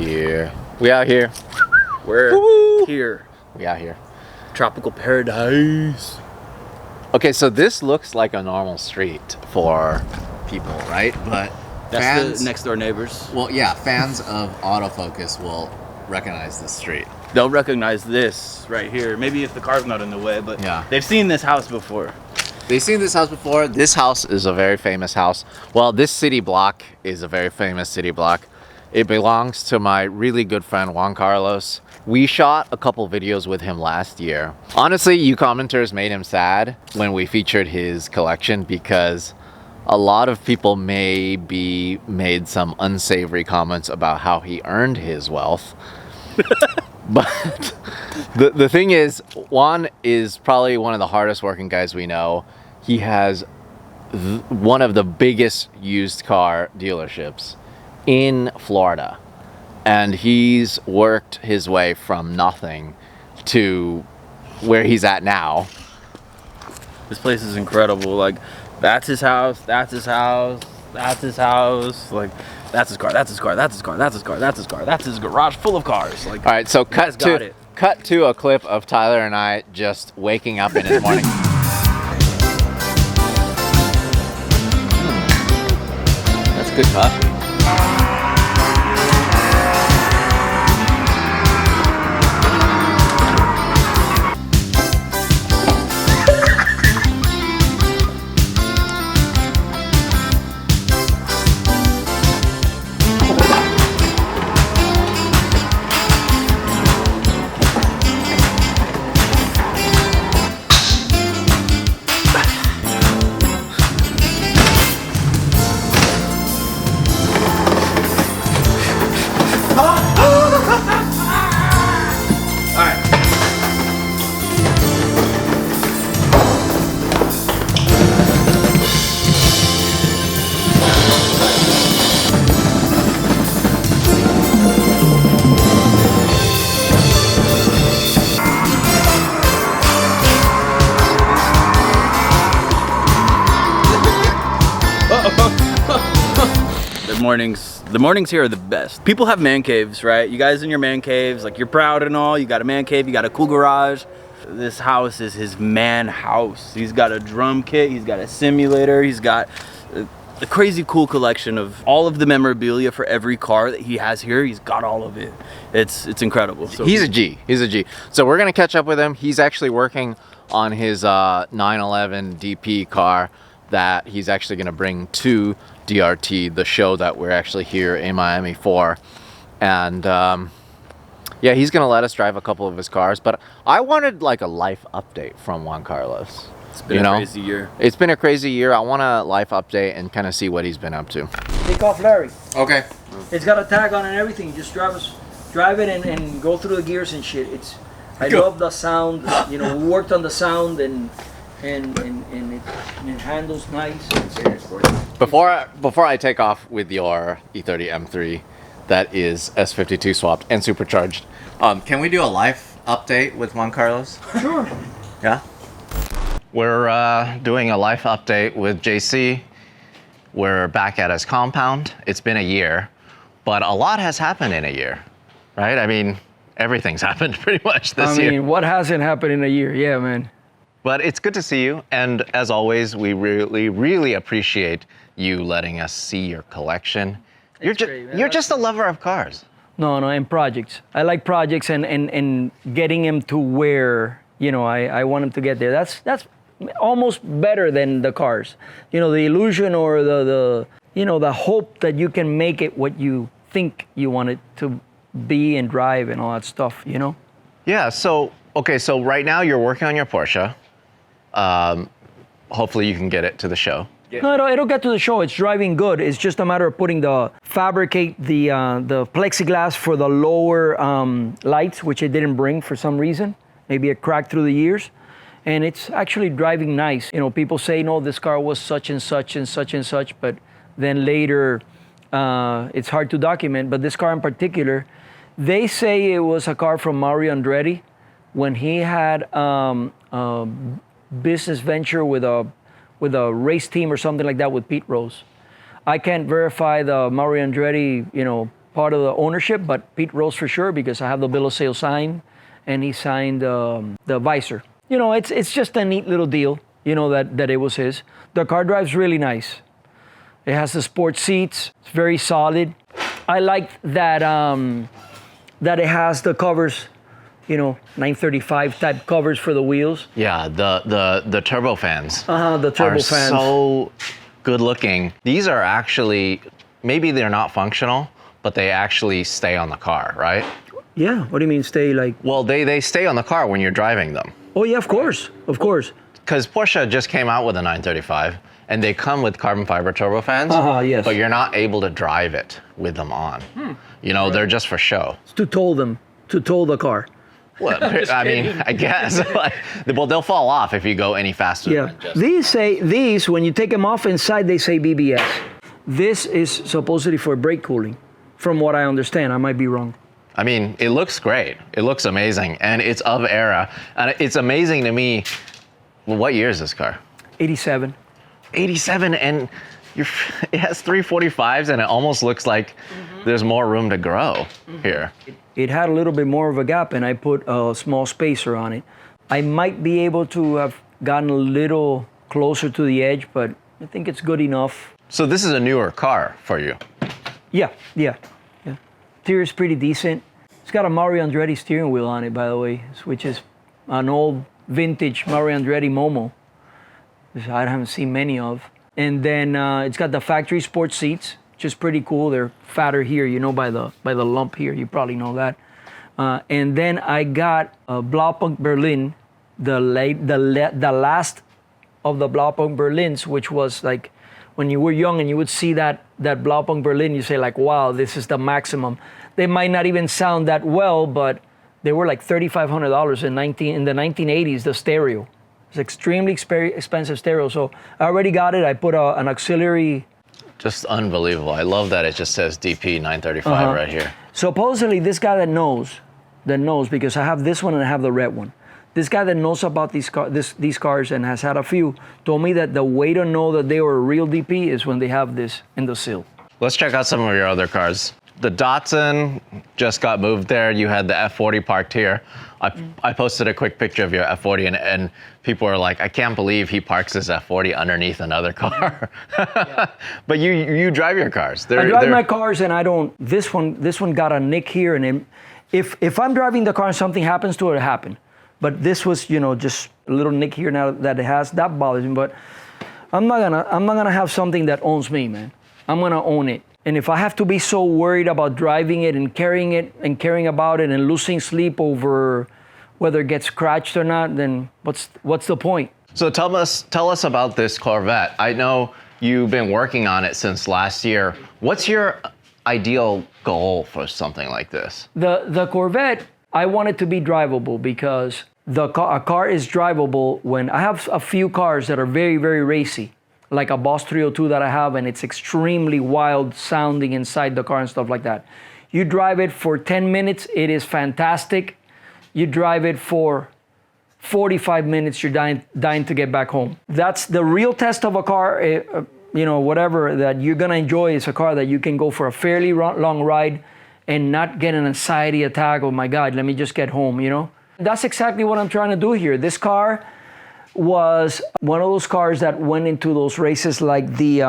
Yeah. We out here. We're here. We out here. Tropical paradise. Okay, so this looks like a normal street for people, right? But that's the next door neighbors. Well, yeah, fans of autofocus will recognize this street. They'll recognize this right here. Maybe if the car's not in the way, but yeah, they've seen this house before. They've seen this house before. This house is a very famous house. Well, this city block is a very famous city block. It belongs to my really good friend, Juan Carlos. We shot a couple videos with him last year. Honestly, you commenters made him sad when we featured his collection because a lot of people maybe made some unsavory comments about how he earned his wealth. But the thing is, Juan is probably one of the hardest working guys we know. He has one of the biggest used car dealerships in Florida, and he's worked his way from nothing to where he's at now. This place is incredible. Like, that's his house, that's his house, that's his house. Like, that's his car, that's his car, that's his car, that's his car, that's his car, that's his garage full of cars. Like, all right, so cut to a clip of Tyler and I just waking up in the morning. That's good coffee. The mornings here are the best. People have man caves, right? You guys in your man caves, like, you're proud and all. You got a man cave, you got a cool garage. This house is his man house. He's got a drum kit, he's got a simulator, he's got a crazy cool collection of all of the memorabilia for every car that he has here. He's got all of it. It's incredible. So he's a G. He's a G. So we're gonna catch up with him. He's actually working on his 911 DP car that he's actually gonna bring to DRT, the show that we're actually here in Miami for. And yeah, he's gonna let us drive a couple of his cars, but I wanted like a life update from Juan Carlos. It's been a crazy year. It's been a crazy year. I want a life update and kind of see what he's been up to. Take off Larry. Okay. It's got a tag on and everything. Just drive it and go through the gears and shit. I love the sound. You know, we worked on the sound and it handles nice. Before I take off with your E30 M3 that is S52 swapped and supercharged, can we do a life update with Juan Carlos? Sure. Yeah. We're doing a life update with JC. We're back at his compound. It's been a year, but a lot has happened in a year, right? I mean, everything's happened pretty much this year. I mean, what hasn't happened in a year? Yeah, man. But it's good to see you, and as always, we really appreciate you letting us see your collection. You're just a lover of cars. No, and projects. I like projects and getting him to where, you know, I want him to get there. That's almost better than the cars. You know, the illusion or the you know, the hope that you can make it what you think you want it to be and drive and all that stuff, you know? Yeah, so right now you're working on your Porsche. Hopefully you can get it to the show. Yeah. No, it'll get to the show. It's driving good. It's just a matter of fabricate the plexiglass for the lower lights, which it didn't bring for some reason. Maybe it cracked through the years. And it's actually driving nice. You know, people say, no, this car was such and such and such and such, but then later it's hard to document. But this car in particular, they say it was a car from Mario Andretti when he had a business venture with a race team or something like that with Pete Rose. I can't verify the Mario Andretti, you know, part of the ownership, but Pete Rose for sure because I have the bill of sale signed, and he signed the visor. You know, it's just a neat little deal. You know that it was his. The car drives really nice. It has the sports seats. It's very solid. I like that that it has the covers. You know, 935 type covers for the wheels. Yeah, the turbo fans. The turbo are fans. So good looking. These are actually, maybe they're not functional, but they actually stay on the car, right? Yeah. What do you mean stay like? Well, they stay on the car when you're driving them. Oh yeah, of course. Because Porsche just came out with a 935, and they come with carbon fiber turbo fans. Yes. But you're not able to drive it with them on. You know, they're just for show. It's to tow the car. Well, I mean, I guess. Well, they'll fall off if you go any faster. Yeah. These when you take them off inside, they say BBS. This is supposedly for brake cooling, from what I understand. I might be wrong. I mean, it looks great. It looks amazing, and it's of era. And it's amazing to me. Well, what year is this car? 87. 87, and it has 345s, and it almost looks like there's more room to grow here. It had a little bit more of a gap, and I put a small spacer on it. I might be able to have gotten a little closer to the edge, but I think it's good enough. So this is a newer car for you. Yeah. Interior is pretty decent. It's got a Mario Andretti steering wheel on it, by the way, which is an old vintage Mario Andretti Momo, which I haven't seen many of. And then it's got the factory sports seats, which is pretty cool. They're fatter here, you know, by the lump here. You probably know that. And then I got a Blaupunkt Berlin, the last of the Blaupunkt Berlins, which was like when you were young and you would see that Blaupunkt Berlin, you say like, wow, this is the maximum. They might not even sound that well, but they were like $3,500 in the 1980s, the stereo. It's extremely expensive stereo. So I already got it. I put an auxiliary. Just unbelievable. I love that it just says DP 935 right here. Supposedly this guy that knows, because I have this one and I have the red one. This guy that knows about these cars and has had a few told me that the way to know that they were a real DP is when they have this in the sill. Let's check out some of your other cars. The Datsun just got moved there. You had the F40 parked here. I posted a quick picture of your F40 and people are like, I can't believe he parks his F40 underneath another car. But you drive your cars. I drive my cars and I don't, this one got a nick here, and if I'm driving the car and something happens to it, it happened. But this was, you know, just a little nick here now that it has, that bothers me. But I'm not gonna have something that owns me, man. I'm gonna own it. And if I have to be so worried about driving it and caring about it and losing sleep over whether it gets scratched or not, then what's the point? So tell us about this Corvette. I know you've been working on it since last year. What's your ideal goal for something like this? The Corvette, I want it to be drivable because a car is drivable when I have a few cars that are very, very racy, like a Boss 302 that I have, and it's extremely wild sounding inside the car and stuff like that. You drive it for 10 minutes, it is fantastic. You drive it for 45 minutes, you're dying to get back home. That's the real test of a car, you know, whatever that you're gonna enjoy is a car that you can go for a fairly long ride and not get an anxiety attack. Oh my God, let me just get home, you know? That's exactly what I'm trying to do here. This car was one of those cars that went into those races like the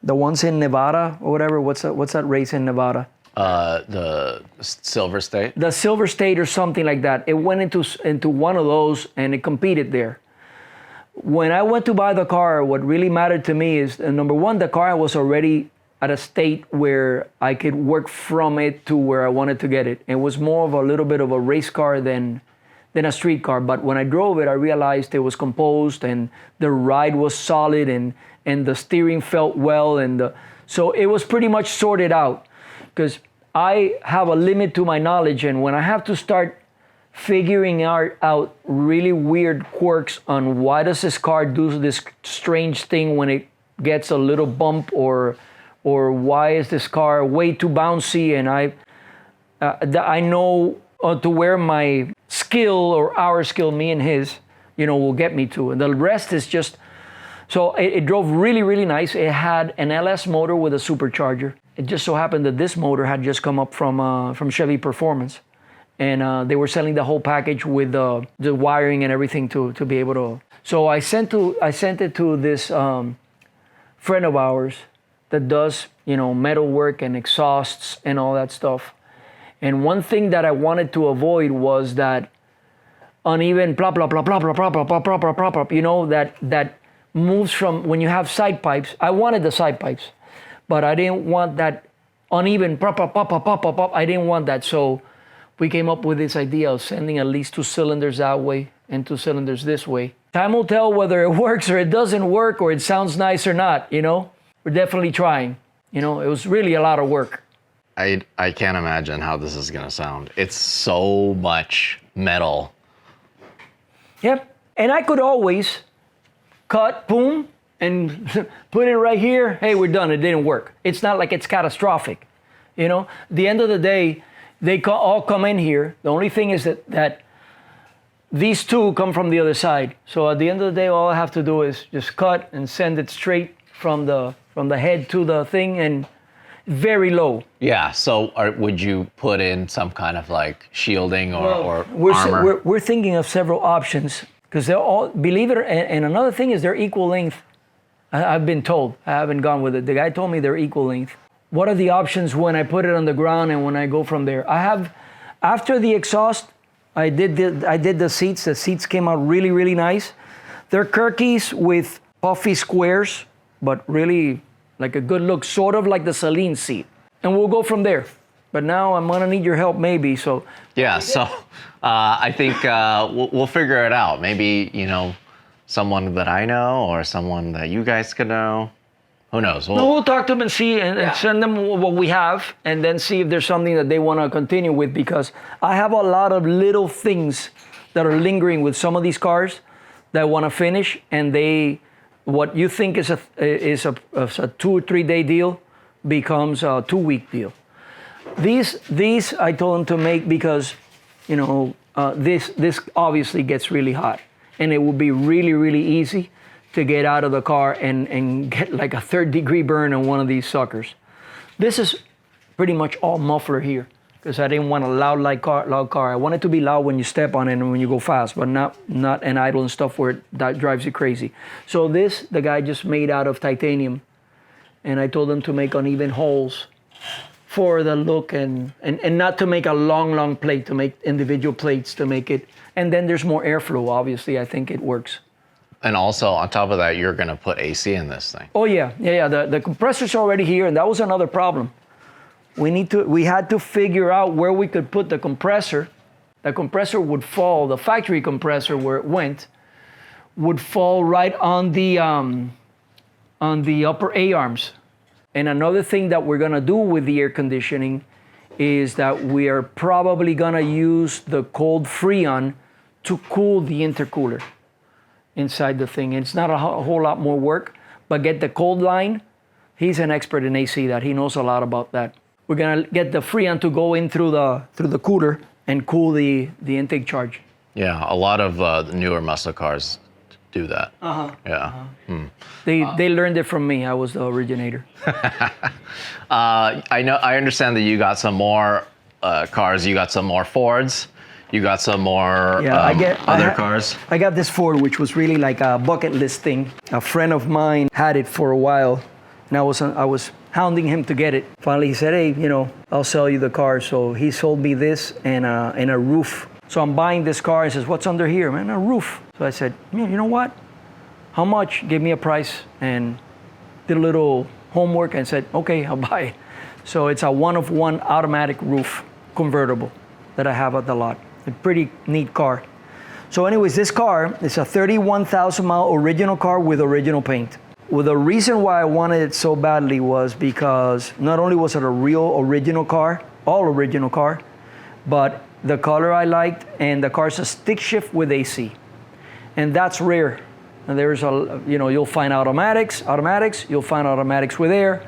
ones in Nevada or whatever. What's that race in Nevada? The Silver State? The Silver State or something like that. It went into one of those and it competed there. When I went to buy the car, what really mattered to me is, number one, the car was already at a state where I could work from it to where I wanted to get it. It was more of a little bit of a race car than a street car. But when I drove it, I realized it was composed and the ride was solid and the steering felt well. So it was pretty much sorted out because I have a limit to my knowledge. And when I have to start figuring out really weird quirks on why does this car do this strange thing when it gets a little bump or why is this car way too bouncy, and I know to where my skill or our skill, me and his, you know, will get me to. And the rest is just, so it drove really, really nice. It had an LS motor with a supercharger. it just so happened that this motor had just come up from Chevy Performance, and they were selling the whole package with the wiring and everything to be able to. So I sent it to this friend of ours that does metal work and exhausts and all that stuff. And one thing that I wanted to avoid was that uneven blah blah blah blah blah blah blah blah blah blah blah blah. That moves from when you have side pipes. I wanted the side pipes, but I didn't want that uneven pop pop pop pop pop pop. I didn't want that, so we came up with this idea of sending at least 2 cylinders that way and 2 cylinders this way. Time will tell whether it works or it doesn't work or it sounds nice or not. We're definitely trying. It was really a lot of work. I can't imagine how this is gonna sound. It's so much metal. Yep, and I could always cut, boom, and put it right here. Hey, we're done. It didn't work. It's not like it's catastrophic. At the end of the day, they all come in here. The only thing is that these two come from the other side. So at the end of the day, all I have to do is just cut and send it straight from the head to the thing, and very low. Yeah. So would you put in some kind of like shielding or we're, armor? We're thinking of several options because they're all, believe it, and another thing is they're equal length. I've been told. I haven't gone with it. The guy told me they're equal length. What are the options when I put it on the ground and when I go from there? I have, after the exhaust, I did the seats. The seats came out really, really nice. They're Kirkis with puffy squares, but really like a good look, sort of like the Celine seat. And we'll go from there. But now I'm gonna need your help maybe, so. Yeah, so I think we'll figure it out. Maybe, someone that I know or someone that you guys could know. Who knows? We'll talk to them and see and send them what we have and then see if there's something that they want to continue with, because I have a lot of little things that are lingering with some of these cars that I want to finish, and what you think is a 2 or 3 day deal becomes a 2 week deal. These I told them to make because this obviously gets really hot, and it will be really, really easy to get out of the car and get like a 3rd-degree burn on one of these suckers. This is pretty much all muffler here because I didn't want a loud car. I want it to be loud when you step on it and when you go fast, but not an idle and stuff where that drives you crazy. So this, the guy just made out of titanium, and I told him to make uneven holes for the look and not to make a long plate, to make individual plates to make it. And then there's more airflow, obviously. I think it works. And also, on top of that, you're going to put AC in this thing. Oh, yeah. The compressor's already here, and that was another problem. We had to figure out where we could put the compressor. The compressor would fall, the factory compressor where it went, would fall right on the upper A-arms. And another thing that we're going to do with the air conditioning is that we are probably going to use the cold Freon to cool the intercooler inside the thing. It's not a whole lot more work, but get the cold line. He's an expert in AC, that he knows a lot about that. We're gonna get the Freon to go in through the cooler and cool the intake charge. Yeah, a lot of the newer muscle cars do that. Yeah. They learned it from me. I was the originator. I understand that you got some more cars. You got some more Fords. You got some more other cars? I got this Ford, which was really like a bucket list thing. A friend of mine had it for a while, and I was hounding him to get it. Finally, he said, hey, I'll sell you the car. So he sold me this and a roof. So I'm buying this car. He says, what's under here, man? A roof. So I said, you know what? How much? Gave me a price and did a little homework and said, okay, I'll buy it. So it's a 1-of-1 automatic roof convertible that I have at the lot. A pretty neat car. So anyways, this car is a 31,000 mile original car with original paint. Well, the reason why I wanted it so badly was because not only was it a real original car, all original car, but the color I liked, and the car's a stick shift with AC. And that's rare. And there's you'll find automatics, you'll find automatics with air,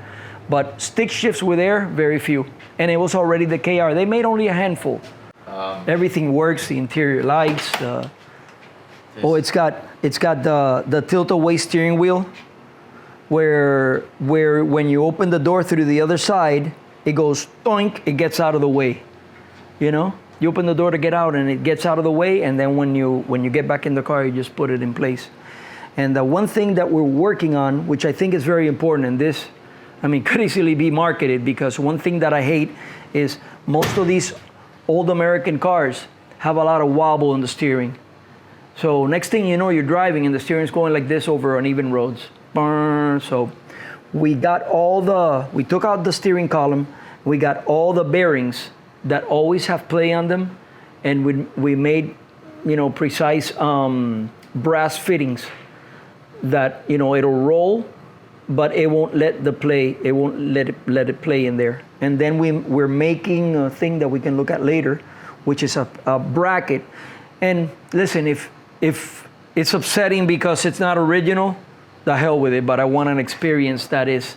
but stick shifts with air, very few. And it was already the KR. They made only a handful. Everything works, the interior lights. It's got the tilt-away steering wheel. where when you open the door through the other side, it goes doink, it gets out of the way. You know, you open the door to get out and it gets out of the way, and then when you get back in the car, you just put it in place. And the one thing that we're working on, which I think is very important, and this, I mean, could easily be marketed, because one thing that I hate is most of these old American cars have a lot of wobble in the steering. So next thing you know, you're driving and the steering's going like this over uneven roads. So we took out the steering column, we got all the bearings that always have play on them, and we made, you know, precise brass fittings that, you know, it'll roll, but it won't let it play in there. And then we're making a thing that we can look at later, which is a bracket. And listen, if it's upsetting because it's not original, the hell with it, but I want an experience that is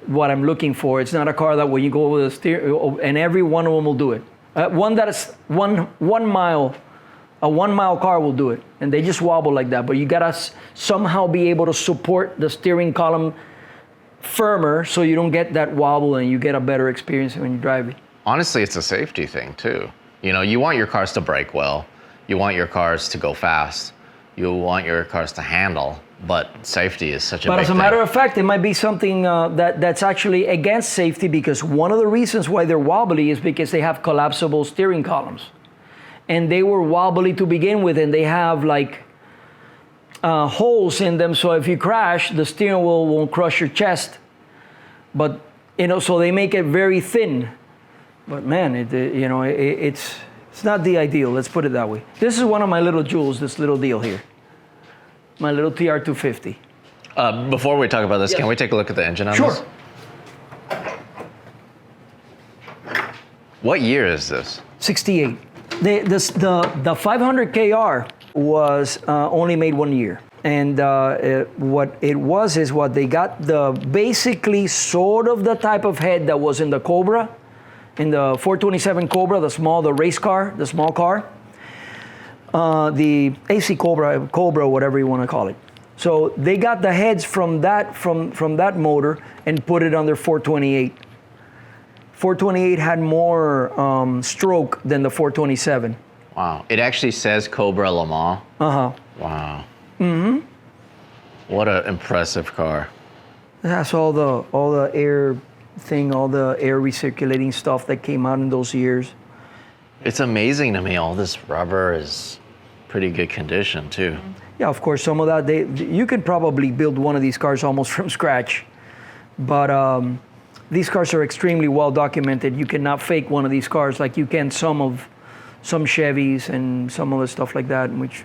what I'm looking for. It's not a car that when you go over the steering, and every one of them will do it. One that is a 1 mile car will do it, and they just wobble like that. But you gotta somehow be able to support the steering column firmer so you don't get that wobble and you get a better experience when you drive it. Honestly, it's a safety thing too. You know, you want your cars to brake well, you want your cars to go fast, you want your cars to handle, but safety is such a big thing. But as a matter of fact, it might be something that's actually against safety, because one of the reasons why they're wobbly is because they have collapsible steering columns. And they were wobbly to begin with, and they have like holes in them, so if you crash, the steering wheel won't crush your chest. But, you know, so they make it very thin. But man, it's not the ideal, let's put it that way. This is one of my little jewels, this little deal here. My little TR250. Before we talk about this, Yes. Can we take a look at the engine on Sure. this? What year is this? 68. The 500 KR was only made 1 year. And what it was is what they got basically sort of the type of head that was in the Cobra, in the 427 Cobra, the race car, the small car. The AC Cobra, whatever you want to call it. So they got the heads from that motor and put it on their 428. 428 had more stroke than the 427. Wow. It actually says Cobra Le Mans. Uh-huh. Wow. Mm-hmm. What an impressive car. It has all the air thing, all the air recirculating stuff that came out in those years. It's amazing to me, all this rubber is pretty good condition too. Yeah, of course, some of that, you could probably build one of these cars almost from scratch. But these cars are extremely well documented. You cannot fake one of these cars like you can some Chevys and some other stuff like that, which,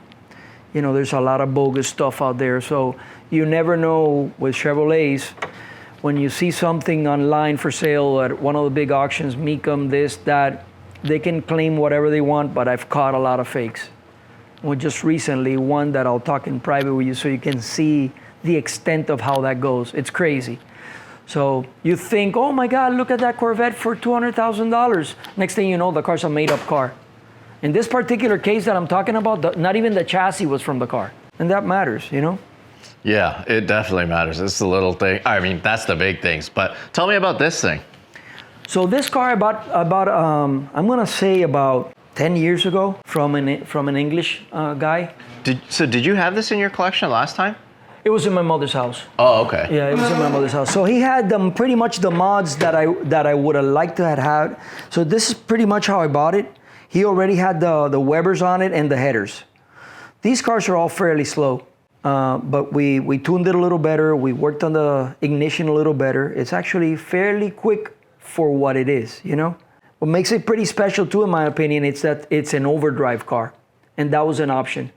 you know, there's a lot of bogus stuff out there. So you never know with Chevrolets, when you see something online for sale at one of the big auctions, Mecum, this, that, they can claim whatever they want, but I've caught a lot of fakes. Well, just recently, one that I'll talk in private with you so you can see the extent of how that goes. It's crazy. So you think, oh my God, look at that Corvette for $200,000. Next thing you know, the car's a made-up car. In this particular case that I'm talking about, not even the chassis was from the car. And that matters, you know? Yeah, it definitely matters. It's the little thing. I mean, that's the big things. But tell me about this thing. So this car about I'm gonna say about 10 years ago from an English guy. Did you have this in your collection last time? It was in my mother's house. Oh, okay. Yeah, it was in my mother's house. So he had pretty much the mods that I would have liked to have had. So this is pretty much how I bought it. He already had the Webers on it and the headers. These cars are all fairly slow, but we tuned it a little better. We worked on the ignition a little better. It's actually fairly quick for what it is, you know? What makes it pretty special too, in my opinion, it's that it's an overdrive car, and that was an option.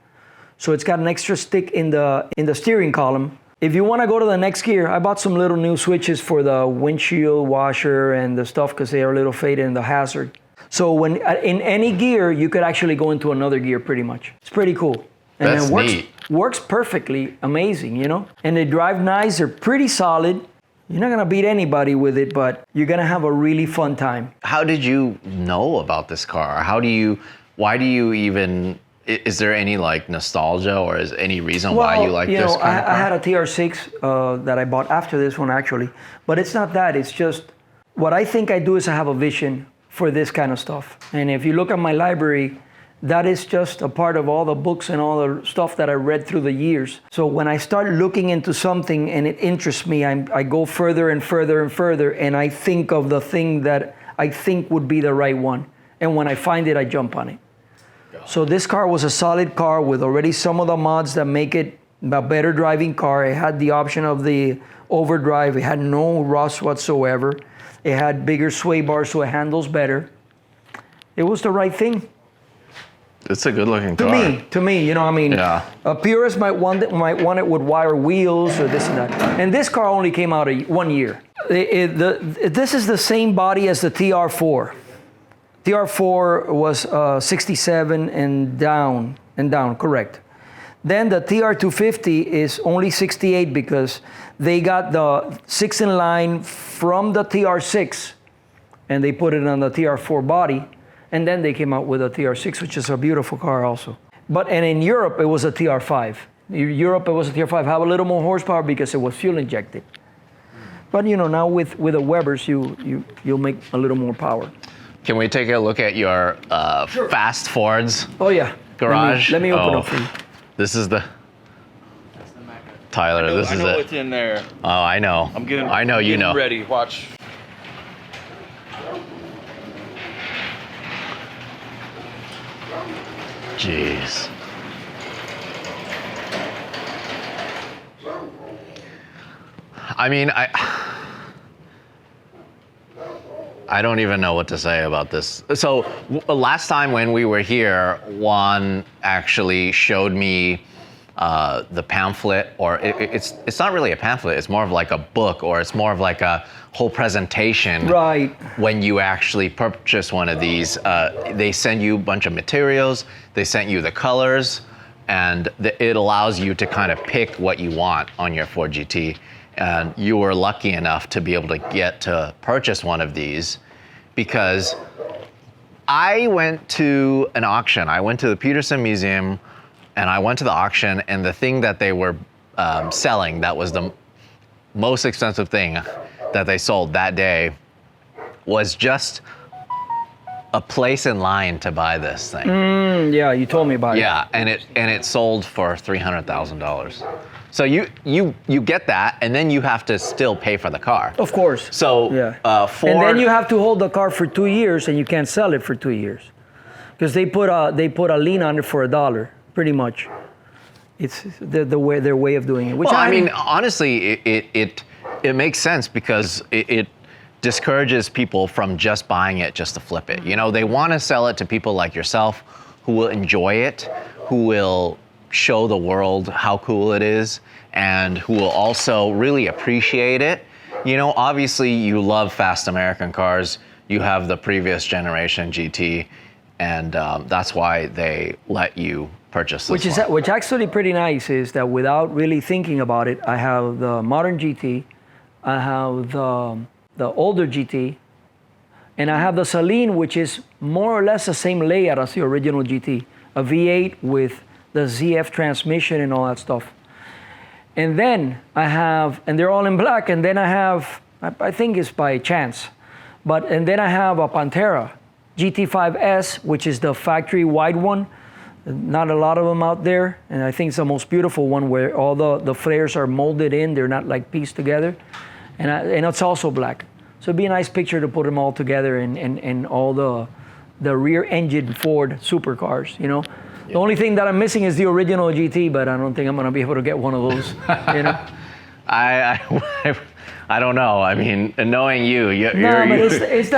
So it's got an extra stick in the steering column. If you want to go to the next gear, I bought some little new switches for the windshield washer and the stuff because they are a little faded in the hazard. So when in any gear, you could actually go into another gear pretty much. It's pretty cool. And That's neat. Works perfectly amazing, you know? And they drive nice, they're pretty solid. You're not gonna beat anybody with it, but you're gonna have a really fun time. How did you know about this car? Why do you even is there any like nostalgia or is any reason why you like this kind of car? I had a TR6 that I bought after this one actually, but it's not that. It's just what I think I do is I have a vision for this kind of stuff. And if you look at my library, that is just a part of all the books and all the stuff that I read through the years. So when I start looking into something and it interests me, I go further and further and further, and I think of the thing that I think would be the right one. And when I find it, I jump on it. So this car was a solid car with already some of the mods that make it a better driving car. It had the option of the overdrive. It had no rust whatsoever. It had bigger sway bars so it handles better. It was the right thing. It's a good looking car. To me, you know, I mean, a purist might want it with wire wheels or this and that. And this car only came out 1 year. This is the same body as the TR4. TR4 was 67 and down, correct. Then the TR250 is only 68 because they got the 6-in-line from the TR6 and they put it on the TR4 body. And then they came out with a TR6, which is a beautiful car also. And in Europe, it was a TR5. Europe, it was a TR5. Have a little more horsepower because it was fuel injected. But you know, now with the Webers, you'll make a little more power. Can we take a look at your Sure. Fast Fords Oh yeah. garage? Let me open up for you. This is the Tyler. This is I know it. what's in there. Oh, I know. I know you know. Ready. Watch. Jeez. I mean, I don't even know what to say about this. So last time when we were here, Juan actually showed me the pamphlet, or it's not really a pamphlet. It's more of like a book, or it's more of like a whole presentation. Right. When you actually purchase one of these, they send you a bunch of materials. They sent you the colors, and it allows you to kind of pick what you want on your Ford GT. And you were lucky enough to be able to get to purchase one of these, because I went to an auction. I went to the Peterson Museum, and I went to the auction, and the thing that they were selling, that was the most expensive thing that they sold that day, was just a place in line to buy this thing. Yeah, you told me about it. Yeah, and it sold for $300,000. So you get that, and then you have to still pay for the car. Of course. So yeah. Ford, and then you have to hold the car for 2 years, and you can't sell it for 2 years, because they put a lien on it for $1, pretty much. It's their way of doing it. Which I mean, honestly, it makes sense, because it discourages people from just buying it just to flip it. You know, they want to sell it to people like yourself who will enjoy it, who will show the world how cool it is, and who will also really appreciate it. You know, obviously you love fast American cars. You have the previous generation GT, and that's why they let you purchase this one. Which actually pretty nice is that without really thinking about it, I have the modern GT, I have the older GT, and I have the Saleen, which is more or less the same layout as the original GT, a V8 with the ZF transmission and all that stuff. And then I have, and they're all in black, and then I have, I think it's by chance, and then I have a Pantera GT5S, which is the factory wide one. Not a lot of them out there, and I think it's the most beautiful one, where all the flares are molded in, they're not like pieced together, and it's also black. So it'd be a nice picture to put them all together in all the rear engine Ford supercars, you know. The only thing that I'm missing is the original GT, but I don't think I'm gonna be able to get one of those, you know. I don't know. I mean, knowing you, but it's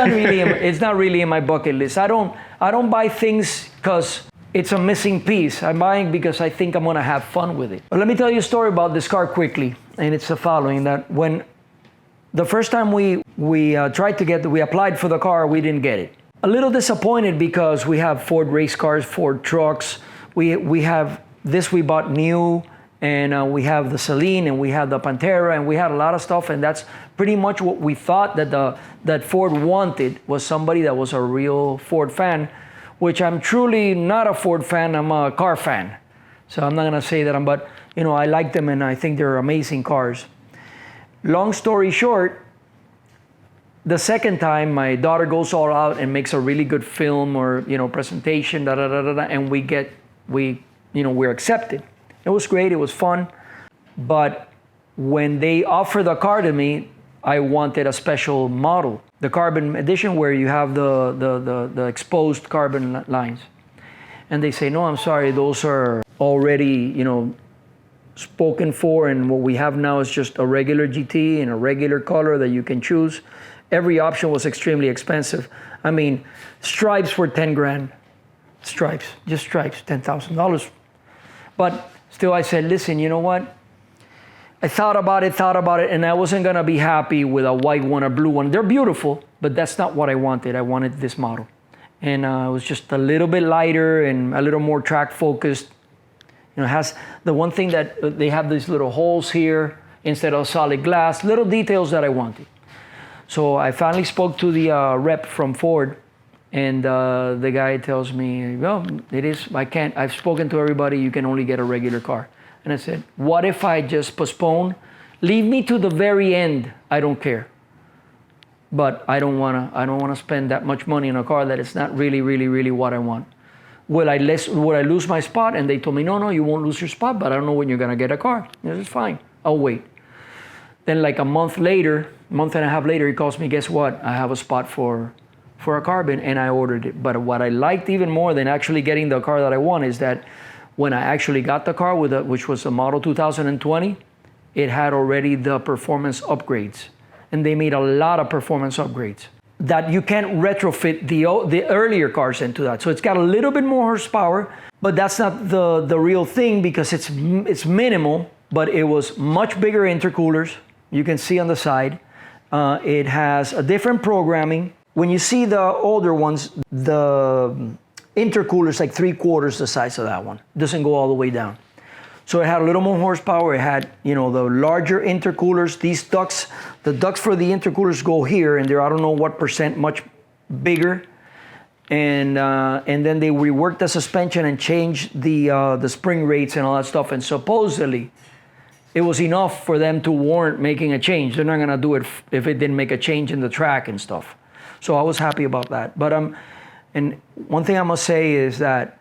not really in my bucket list. I don't buy things because it's a missing piece. I'm buying because I think I'm gonna have fun with it. But let me tell you a story about this car quickly, and it's the following: that when the first time we applied for the car, we didn't get it. A little disappointed because we have Ford race cars, Ford trucks. We have this we bought new, and we have the Saleen, and we have the Pantera, and we had a lot of stuff, and that's pretty much what we thought that Ford wanted, was somebody that was a real Ford fan. which I'm truly not a Ford fan, I'm a car fan. So I'm not gonna say that but I like them and I think they're amazing cars. Long story short, the second time my daughter goes all out and makes a really good film or presentation, and we're accepted. It was great, it was fun, but when they offered the car to me, I wanted a special model, the carbon edition where you have the exposed carbon lines. And they say, no, I'm sorry, those are already, spoken for, and what we have now is just a regular GT in a regular color that you can choose. Every option was extremely expensive. I mean, stripes were 10 grand. Stripes, just stripes, $10,000. But still I said, listen, you know what? I thought about it, and I wasn't gonna be happy with a white one or blue one. They're beautiful, but that's not what I wanted. I wanted this model. And it was just a little bit lighter and a little more track focused. It has the one thing that they have these little holes here instead of solid glass, little details that I wanted. So I finally spoke to the rep from Ford, and the guy tells me, well, it is, I've spoken to everybody, you can only get a regular car. And I said, what if I just postpone? Leave me to the very end, I don't care. But I don't wanna spend that much money on a car that is not really what I want. Will I lose my spot? And they told me, no, you won't lose your spot, but I don't know when you're gonna get a car. I said, fine, I'll wait. Then like a month and a half later, he calls me, guess what? I have a spot for a carbon, and I ordered it. But what I liked even more than actually getting the car that I want is that when I actually got the car, which was a model 2020, it had already the performance upgrades. And they made a lot of performance upgrades that you can't retrofit the earlier cars into that. So it's got a little bit more horsepower, but that's not the real thing because it's minimal, but it was much bigger intercoolers. You can see on the side. It has a different programming. When you see the older ones, the intercooler is like 3/4 the size of that one. It doesn't go all the way down. So it had a little more horsepower. It had, the larger intercoolers. These ducts, the ducts for the intercoolers go here, and they're I don't know what percent much bigger. And then they reworked the suspension and changed the spring rates and all that stuff. And supposedly, it was enough for them to warrant making a change. They're not gonna do it if it didn't make a change in the track and stuff. So I was happy about that. But and one thing I must say is that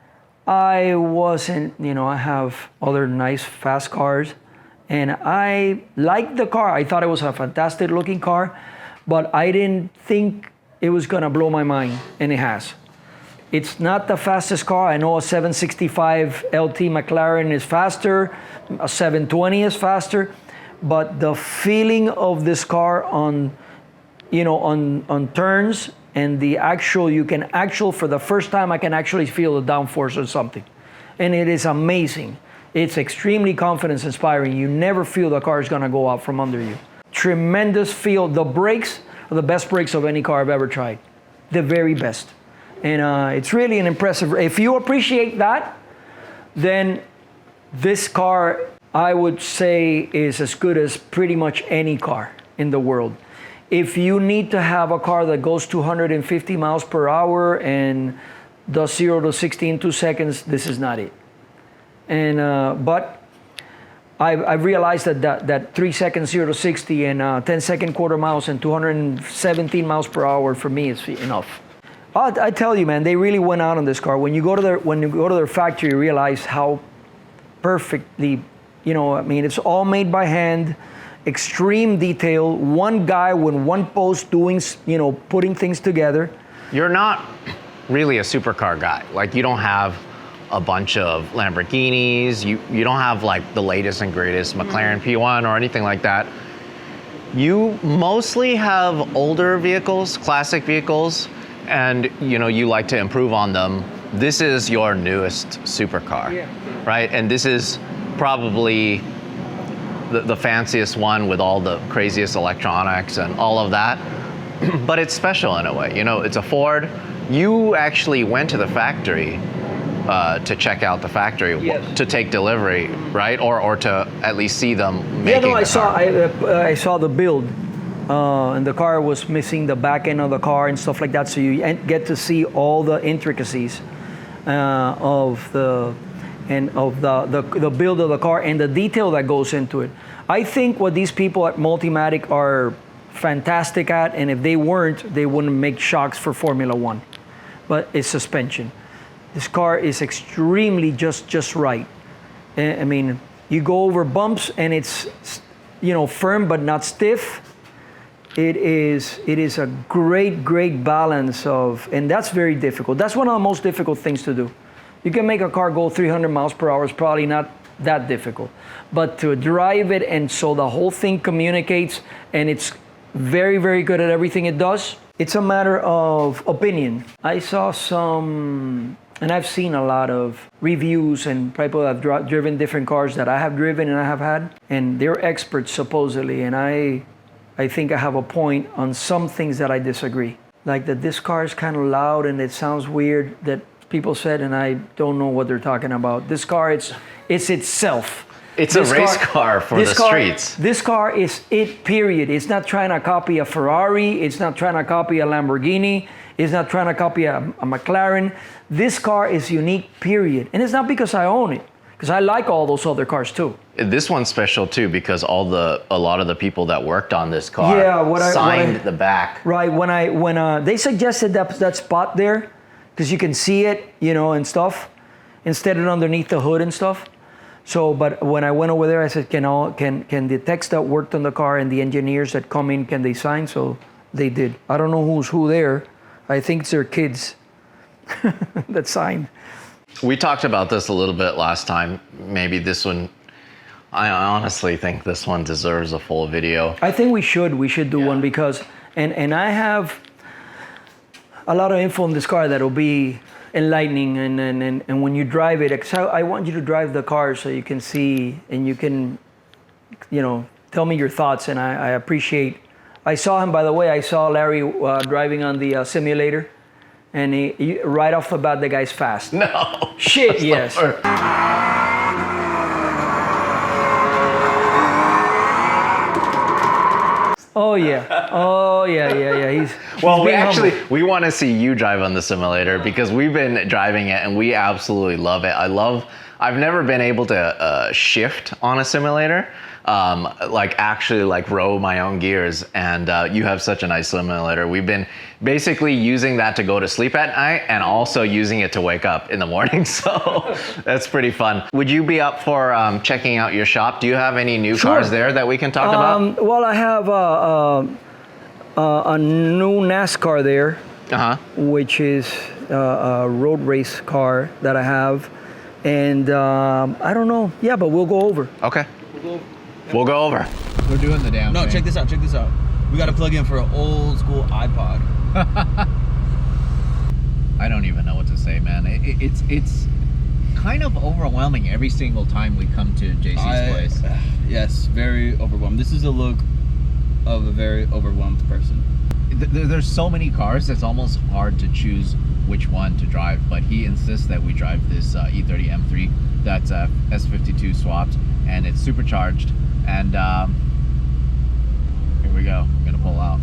I wasn't, I have other nice fast cars, and I liked the car. I thought it was a fantastic looking car, but I didn't think it was gonna blow my mind, and it has. It's not the fastest car. I know a 765 LT McLaren is faster, a 720 is faster, but the feeling of this car on turns and the for the first time, I can actually feel the downforce or something. And it is amazing. It's extremely confidence inspiring. You never feel the car is gonna go out from under you. Tremendous feel. The brakes are the best brakes of any car I've ever tried. The very best. And it's really an impressive, if you appreciate that, then this car, I would say, is as good as pretty much any car in the world. If you need to have a car that goes 250 miles per hour and does 0 to 60 in 2 seconds, this is not it. And but I've realized that 3 seconds 0 to 60 and 10-second quarter miles and 217 miles per hour for me is enough. I tell you, man, they really went out on this car. When you go to their factory, you realize how perfectly, it's all made by hand. Extreme detail, one guy with one post doing, putting things together. You're not really a supercar guy. Like, you don't have a bunch of Lamborghinis. You don't have like the latest and greatest McLaren P1 or anything like that. You mostly have older vehicles, classic vehicles, and you like to improve on them. This is your newest supercar, right? And this is probably the fanciest one with all the craziest electronics and all of that. But it's special in a way. It's a Ford. You actually went to the factory to check out the factory, to take delivery, right? Or to at least see them making I saw the build. and the car was missing the back end of the car and stuff like that. So you get to see all the intricacies of the build of the car and the detail that goes into it. I think what these people at Multimatic are fantastic at, and if they weren't, they wouldn't make shocks for Formula One. But it's suspension. This car is extremely just right. I mean, you go over bumps and it's, you know, firm but not stiff. It is a great balance of, and that's very difficult. That's one of the most difficult things to do. You can make a car go 300 miles per hour, is probably not that difficult. But to drive it and so the whole thing communicates and it's very good at everything it does, it's a matter of opinion. I saw some, and I've seen a lot of reviews and people that have driven different cars that I have driven and I have had, and they're experts supposedly, and I think I have a point on some things that I disagree. Like that this car is kind of loud and it sounds weird, that people said, and I don't know what they're talking about. This car, it's itself. It's a race car for the streets. This car is it, period. It's not trying to copy a Ferrari. It's not trying to copy a Lamborghini. It's not trying to copy a McLaren. This car is unique, period. And it's not because I own it, because I like all those other cars too. This one's special too because a lot of the people that worked on this car signed the back. Right, when they suggested that spot there, because you can see it, you know, and stuff, instead of underneath the hood and stuff. So, but when I went over there, I said, can the techs that worked on the car and the engineers that come in, can they sign? So they did. I don't know who's who there. I think it's their kids that signed. We talked about this a little bit last time. Maybe this one, I honestly think this one deserves a full video. I think we should do one because, and I have a lot of info on this car that'll be enlightening, and when you drive it, I want you to drive the car so you can see and you can, you know, tell me your thoughts. And I appreciate. I saw him, by the way. I saw Larry driving on the simulator, and he right off the bat, the guy's fast. No. Shit. Yes. Oh yeah. He's we want to see you drive on the simulator because we've been driving it and we absolutely love it. I've never been able to shift on a simulator, like row my own gears, and you have such a nice simulator. We've been basically using that to go to sleep at night and also using it to wake up in the morning, so that's pretty fun. Would you be up for checking out your shop? Do you have any new cars there that we can talk about? Well, I have a new NASCAR there, which is a road race car that I have. And I don't know. Yeah, but we'll go over. Okay. We'll go over. We're doing the damn thing. No, check this out. We got to plug in for an old school iPod. I don't even know what to say, man. It's kind of overwhelming every single time we come to JC's place. Yes, very overwhelmed. This is the look of a very overwhelmed person. There's so many cars, it's almost hard to choose which one to drive, but he insists that we drive this E30 M3 that's S52 swapped, and it's supercharged, and here we go. I'm gonna pull out.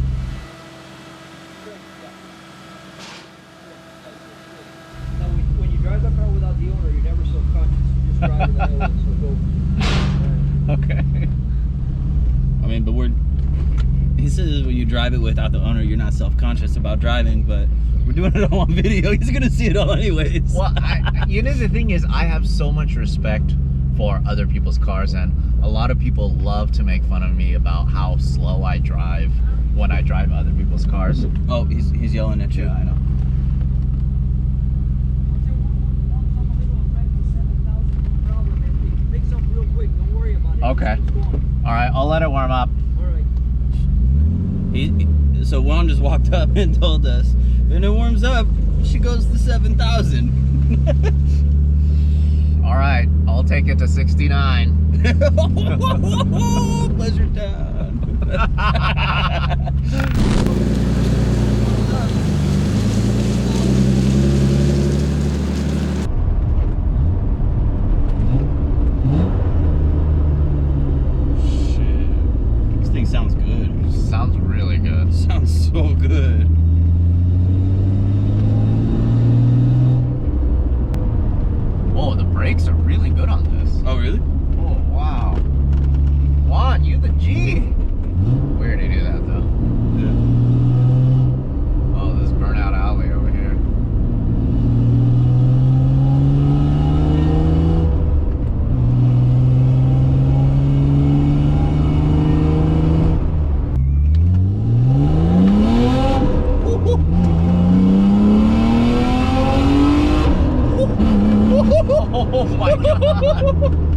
Now, when you drive the car without the owner, you're never self-conscious. You just drive it that way, so go. Okay. I mean, but he says when you drive it without the owner, you're not self-conscious about driving, but we're doing it all on video. He's gonna see it all anyways. Well, you know, the thing is, I have so much respect for other people's cars, and a lot of people love to make fun of me about how slow I drive when I drive other people's cars. Oh, he's yelling at you. Yeah, I know. Okay. All right, I'll let it warm up. All right. So Juan just walked up and told us, when it warms up, she goes to 7,000. All right, I'll take it to 69. Pleasure down. Sounds really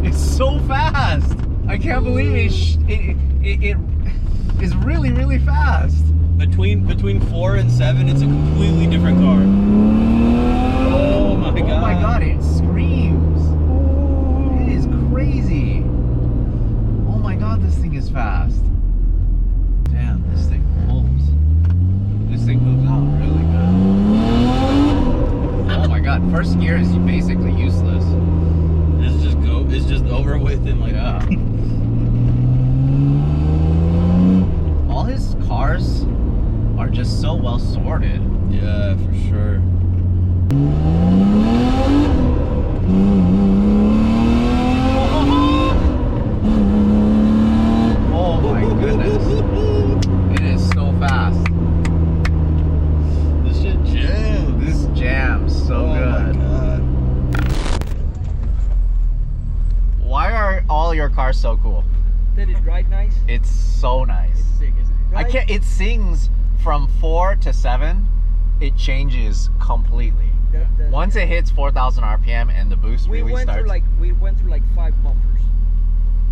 It's so fast. I can't believe it is really, really fast. Between 4 and 7, it's a completely different car. Oh my god. Oh my god, it screams. It is crazy. Oh my god, this thing is fast. Damn, this thing moves. This thing moves on really good. Oh my god, first gear is basically useless. It's just over with in like Yeah. All his cars are just so well sorted. Yeah, for sure. Oh my goodness. It is so fast. This shit jams. This jams so good. My god. Why are all your cars so cool? Did it ride nice? It's so nice. Sick, isn't it? I can't. It sings from 4 to 7. It changes completely. Once it hits 4,000 RPM and the boost really starts. We went through like 5 buffers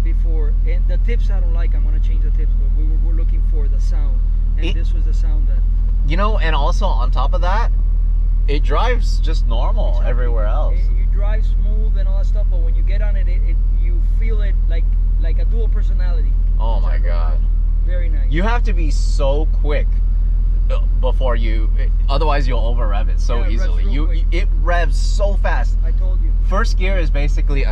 before, and the tips I don't like. I'm gonna change the tips, but we're looking for the sound, and this was the sound that. You know, and also on top of that, it drives just normal everywhere else. You drive smooth and all that stuff, but when you get on it, you feel it like a dual personality. Oh my god. Very nice. You have to be so quick before otherwise you'll over rev it so Yeah, it revs easily. real quick. It revs so fast. I told you. First gear is basically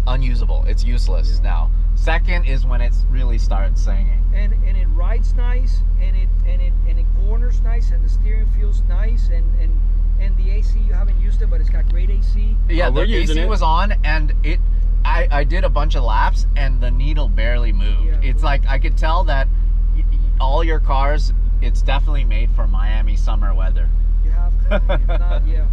unusable. It's useless now. Second is when it really starts singing. And it rides nice, and it corners nice, and the steering feels nice, and the AC, you haven't used it, but it's got great AC. Yeah, we're the using AC it. was on, and I did a bunch of laps, and the needle barely moved. Yeah. It's like I could tell that all your cars, it's definitely made for Miami summer weather. You have to. If not, yeah.